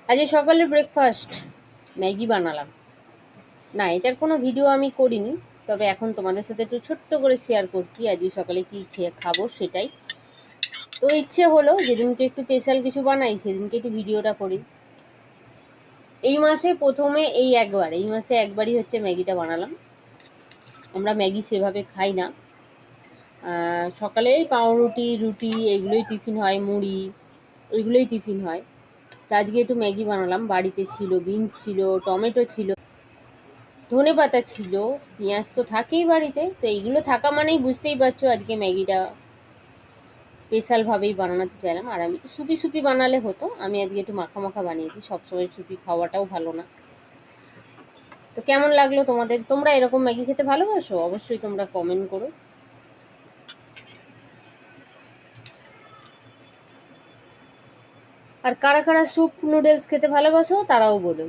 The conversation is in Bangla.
আজ সকালে ব্রেকফাস্ট ম্যাগি বানালাম। না, এটার কোনো ভিডিও আমি করিনি, তবে এখন তোমাদের সাথে একটু ছোট্ট করে শেয়ার করছি আজকে সকালে কি খেয়ে খাবো সেটাই। তো ইচ্ছে হলো যেদিনকে একটু স্পেশাল কিছু বানাই সেদিনকে একটু ভিডিওটা করি। এই মাসে প্রথমে এই মাসে একবারই হচ্ছে ম্যাগিটা বানালাম। আমরা ম্যাগি সেভাবে খাই না। সকালে পাউরুটি রুটি এগুলোই টিফিন হয়, মুড়ি এগুলোই টিফিন হয়। তো আজকে একটু ম্যাগি বানালাম। বাড়িতে ছিল বিনস, ছিল টমেটো, ছিল ধনেপাতা, ছিল পেঁয়াজ, তো থাকেই বাড়িতে। তো এইগুলো থাকা মানেই বুঝতেই পারছো আজকে ম্যাগিটা স্পেশালভাবেই বানাতে চাইলাম। আর আমি সুপি সুপি বানালে হতো, আমি আজকে একটু মাখা মাখা বানিয়েছি। সবসময় সুপি খাওয়াটাও ভালো না। তো কেমন লাগলো তোমাদের? তোমরা এরকম ম্যাগি খেতে ভালোবাসো? অবশ্যই তোমরা কমেন্ট করো। আর কারা কারা স্যুপ নুডলস খেতে ভালোবাসো তারাও বলো।